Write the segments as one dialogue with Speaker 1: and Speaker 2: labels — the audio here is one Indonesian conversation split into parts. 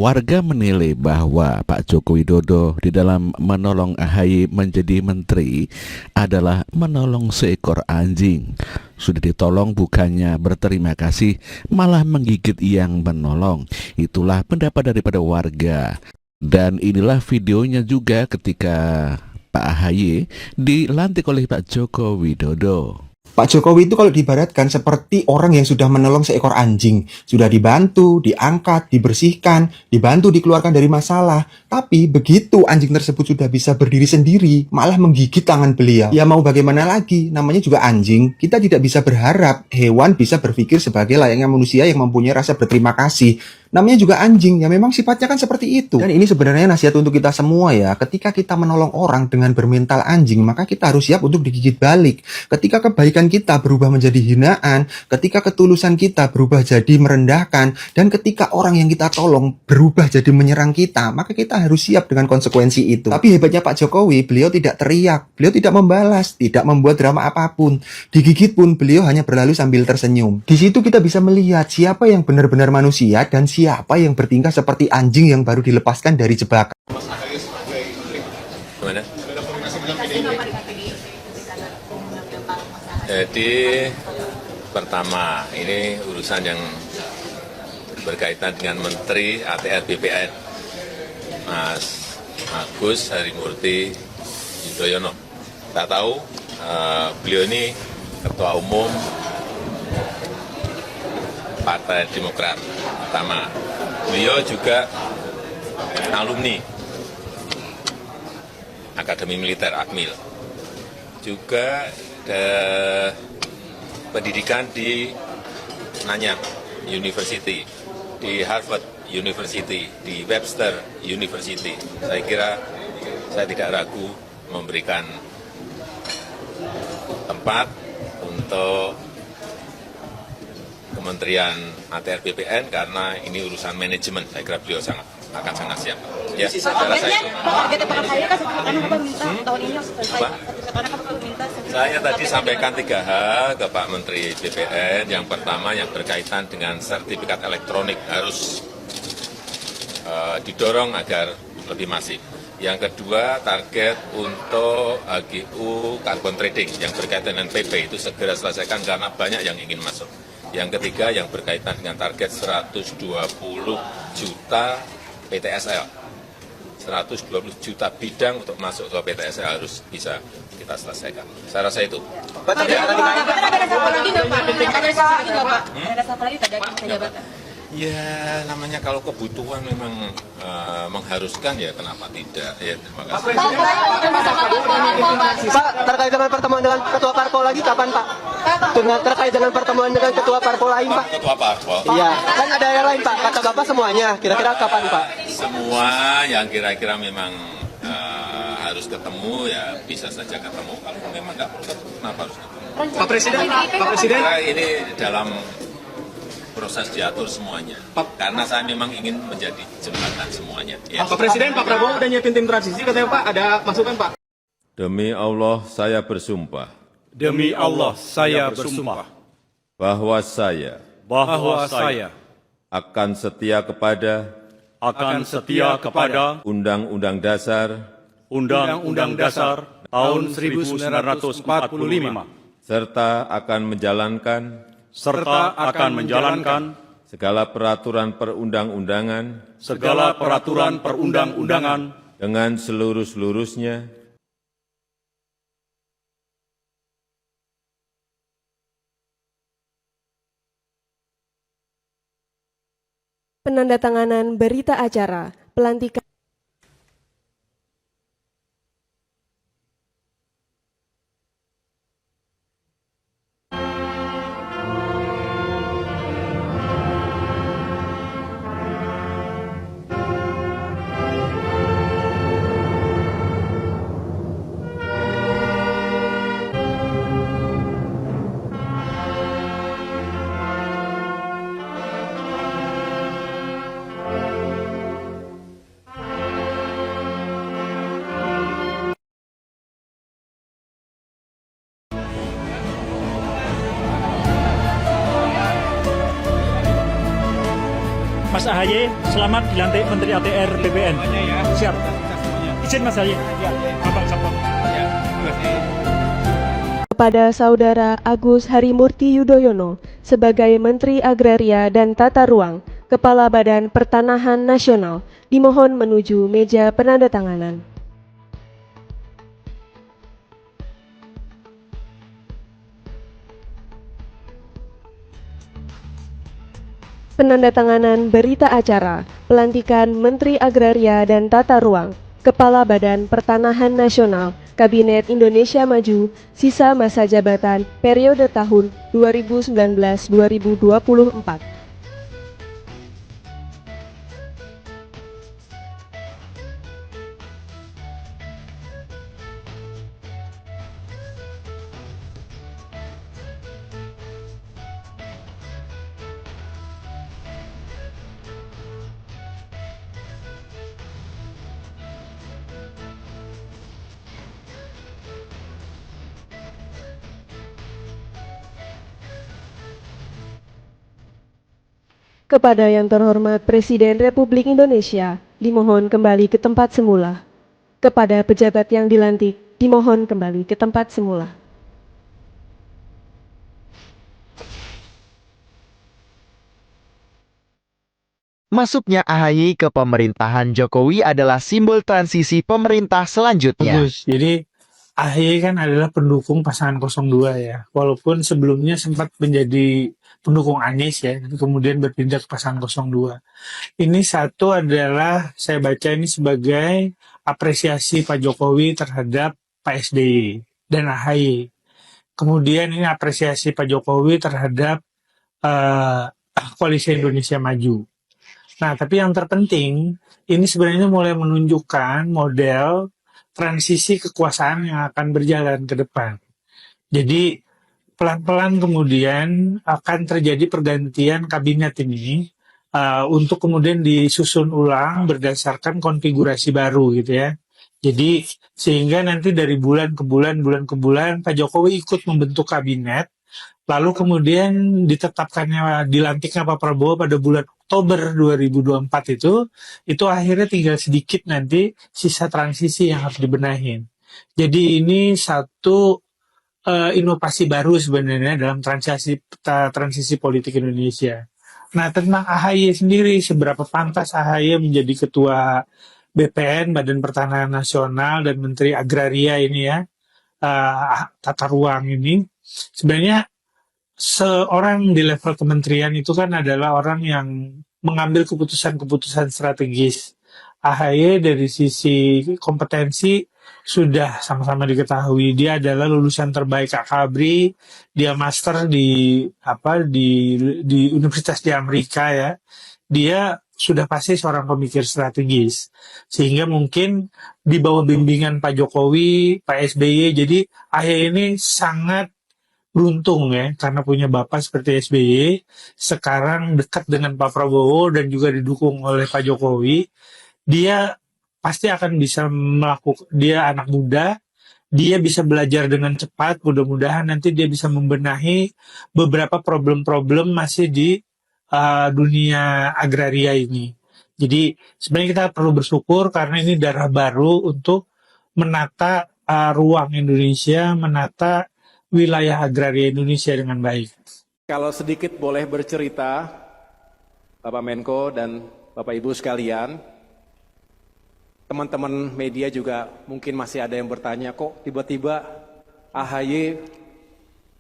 Speaker 1: Warga menilai bahwa Pak Joko Widodo di dalam menolong AHY menjadi menteri adalah menolong seekor anjing. Sudah ditolong bukannya berterima kasih, malah menggigit yang menolong. Itulah pendapat daripada warga. Dan inilah videonya juga ketika Pak AHY dilantik oleh Pak Joko Widodo.
Speaker 2: Pak Jokowi itu kalau diibaratkan seperti orang yang sudah menolong seekor anjing. Sudah dibantu, diangkat, dibersihkan, dibantu dikeluarkan dari masalah. Tapi begitu anjing tersebut sudah bisa berdiri sendiri, malah menggigit tangan beliau. Ya mau bagaimana lagi, namanya juga anjing. Kita tidak bisa berharap hewan bisa berpikir sebagai layaknya manusia yang mempunyai rasa berterima kasih. Namanya juga anjing, ya memang sifatnya kan seperti itu. Dan ini sebenarnya nasihat untuk kita semua ya. Ketika kita menolong orang dengan bermental anjing, maka kita harus siap untuk digigit balik. Ketika kebaikan kita berubah menjadi hinaan, ketika ketulusan kita berubah jadi merendahkan, dan ketika orang yang kita tolong berubah jadi menyerang kita, maka kita harus siap dengan konsekuensi itu. Tapi hebatnya Pak Jokowi, beliau tidak teriak, beliau tidak membalas, tidak membuat drama apapun. Digigit pun beliau hanya berlalu sambil tersenyum. Di situ kita bisa melihat siapa yang benar-benar manusia dan siapa yang bertingkah seperti anjing yang baru dilepaskan dari jebakan.
Speaker 3: Gimana? Jadi pertama, ini urusan yang berkaitan dengan Menteri ATR BPN, Mas Agus Harimurti Yudhoyono. Tak tahu, beliau ini Ketua Umum Partai Demokrat pertama. Beliau juga alumni Akademi Militer Akmil. Juga pendidikan di Nanyang University, di Harvard University, di Webster University. Saya kira saya tidak ragu memberikan tempat untuk Kementerian ATR BPN karena ini urusan manajemen. Saya kira beliau akan sangat siap. Ya, saya tadi sampaikan 3 hal ke Pak Menteri BPN. Yang pertama yang berkaitan dengan sertifikat elektronik harus didorong agar lebih masif. Yang kedua, target untuk HGU carbon trading yang berkaitan dengan PP itu segera selesaikan karena banyak yang ingin masuk. Yang ketiga, yang berkaitan dengan target 120 juta PTSL. 120 juta bidang untuk masuk ke PTSL harus bisa kita selesaikan. Saya rasa itu. Ya, namanya kalau kebutuhan memang mengharuskan ya kenapa tidak. Ya, terima kasih.
Speaker 4: Pak, terkait dengan pertemuan dengan ketua parpol lagi kapan Pak? Terkait dengan pertemuan dengan ketua parpol lain Pak?
Speaker 3: Ketua parpol?
Speaker 4: Iya, kan ada yang lain Pak, kata Bapak semuanya, kira-kira kapan Pak?
Speaker 3: Semua yang kira-kira memang harus ketemu ya bisa saja ketemu. Kalau memang tidak perlu ketemu, kenapa harus ketemu?
Speaker 5: Pak Presiden.
Speaker 3: Nah, ini dalam proses diatur semuanya. Karena saya memang ingin menjadi jembatan semuanya. Ya.
Speaker 5: Pak Presiden, Pak Prabowo udah nyiapin tim transisi katanya Pak, ada masukan Pak?
Speaker 6: Demi Allah saya bersumpah.
Speaker 7: Demi Allah saya bersumpah
Speaker 6: Bahwa saya akan setia kepada Undang-Undang Dasar
Speaker 7: tahun 1945
Speaker 6: serta akan menjalankan segala peraturan perundang-undangan dengan seluruh-seluruhnya
Speaker 8: Penandatanganan berita acara pelantikan
Speaker 9: Mas AHY selamat dilantik Menteri ATR BPN. Siap. Izin Mas AHY. Bapak Sabto.
Speaker 8: Kepada Saudara Agus Harimurti Yudhoyono sebagai Menteri Agraria dan Tata Ruang, Kepala Badan Pertanahan Nasional, dimohon menuju meja penandatanganan. Penandatanganan berita acara pelantikan Menteri Agraria dan Tata Ruang, Kepala Badan Pertanahan Nasional, Kabinet Indonesia Maju, sisa masa jabatan periode tahun 2019-2024. Kepada yang terhormat Presiden Republik Indonesia, dimohon kembali ke tempat semula. Kepada pejabat yang dilantik, dimohon kembali ke tempat semula.
Speaker 10: Masuknya AHY ke pemerintahan Jokowi adalah simbol transisi pemerintah selanjutnya.
Speaker 11: Bagus. Jadi AHY kan adalah pendukung pasangan 02 ya. Walaupun sebelumnya sempat menjadi pendukung Anies ya, kemudian berpindah ke pasangan 02. Ini satu adalah saya baca ini sebagai apresiasi Pak Jokowi terhadap Pak SBY dan AHY. Kemudian ini apresiasi Pak Jokowi terhadap Koalisi Indonesia Maju. Nah, tapi yang terpenting ini sebenarnya mulai menunjukkan model transisi kekuasaan yang akan berjalan ke depan. Jadi pelan-pelan kemudian akan terjadi pergantian kabinet ini untuk kemudian disusun ulang berdasarkan konfigurasi baru gitu ya. Jadi sehingga nanti dari bulan ke bulan Pak Jokowi ikut membentuk kabinet, lalu kemudian dilantiknya Pak Prabowo pada bulan Oktober 2024 itu akhirnya tinggal sedikit nanti sisa transisi yang harus dibenahin. Jadi ini satu inovasi baru sebenarnya dalam transisi politik Indonesia. Nah, tentang AHY sendiri, seberapa pantas AHY menjadi ketua BPN, Badan Pertanahan Nasional, dan Menteri Agraria ini ya, tata ruang ini, sebenarnya seorang di level kementerian itu kan adalah orang yang mengambil keputusan-keputusan strategis. AHY dari sisi kompetensi sudah sama-sama diketahui, dia adalah lulusan terbaik Akabri, dia master di universitas di Amerika ya. Dia sudah pasti seorang pemikir strategis. Sehingga mungkin di bawah bimbingan Pak Jokowi, Pak SBY, jadi AHY ini sangat beruntung ya, karena punya bapak seperti SBY, sekarang dekat dengan Pak Prabowo dan juga didukung oleh Pak Jokowi. Dia pasti akan bisa melakukan, dia anak muda, dia bisa belajar dengan cepat, mudah-mudahan nanti dia bisa membenahi beberapa problem-problem masih di dunia agraria ini. Jadi sebenarnya kita perlu bersyukur karena ini darah baru untuk menata ruang Indonesia, menata wilayah agraria Indonesia dengan baik.
Speaker 5: Kalau sedikit boleh bercerita, Bapak Menko dan Bapak Ibu sekalian, teman-teman media juga mungkin masih ada yang bertanya, kok tiba-tiba AHY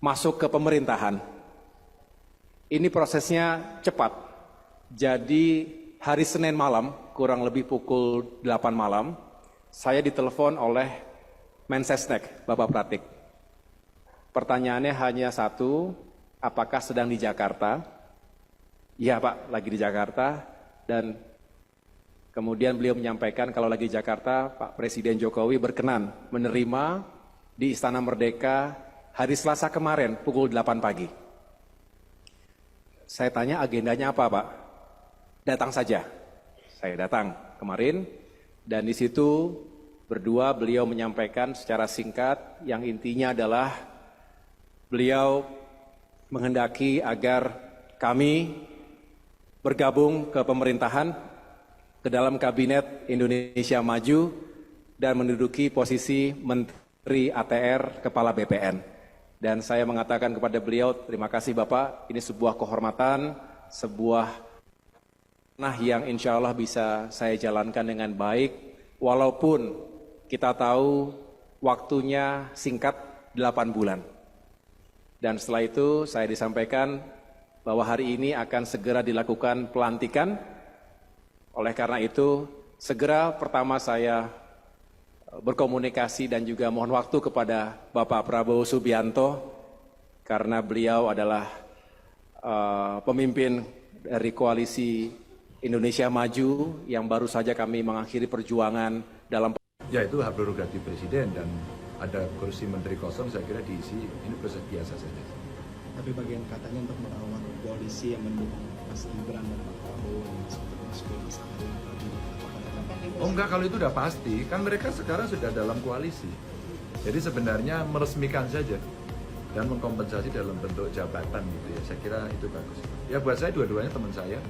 Speaker 5: masuk ke pemerintahan. Ini prosesnya cepat. Jadi hari Senin malam, kurang lebih pukul 8 malam, saya ditelepon oleh Mensesnek, Bapak Pratik. Pertanyaannya hanya satu, apakah sedang di Jakarta? Iya Pak, lagi di Jakarta. Dan kemudian beliau menyampaikan kalau lagi di Jakarta, Pak Presiden Jokowi berkenan menerima di Istana Merdeka hari Selasa kemarin pukul 8 pagi. Saya tanya agendanya apa Pak? Datang saja. Saya datang kemarin dan di situ berdua beliau menyampaikan secara singkat yang intinya adalah beliau menghendaki agar kami bergabung ke pemerintahan, ke dalam Kabinet Indonesia Maju, dan menduduki posisi Menteri ATR Kepala BPN. Dan saya mengatakan kepada beliau, terima kasih Bapak, ini sebuah kehormatan, sebuah yang insya Allah bisa saya jalankan dengan baik, walaupun kita tahu waktunya singkat 8 bulan. Dan setelah itu saya disampaikan bahwa hari ini akan segera dilakukan pelantikan. Oleh karena itu, segera pertama saya berkomunikasi dan juga mohon waktu kepada Bapak Prabowo Subianto, karena beliau adalah pemimpin dari koalisi Indonesia Maju yang baru saja kami mengakhiri perjuangan dalam.
Speaker 12: Ya, itu hak prerogatif Presiden, dan ada kursi menteri kosong saya kira diisi, ini proses biasa saja.
Speaker 13: Tapi bagian katanya untuk melawan koalisi yang mendukung Mas Gibran dan Pak Prabowo yang seperti Mas
Speaker 12: Oh enggak, kalau itu udah pasti, kan mereka sekarang sudah dalam koalisi. Jadi sebenarnya meresmikan saja dan mengkompensasi dalam bentuk jabatan gitu ya. Saya kira itu bagus. Ya buat saya dua-duanya teman saya,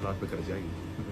Speaker 12: selamat bekerja gitu.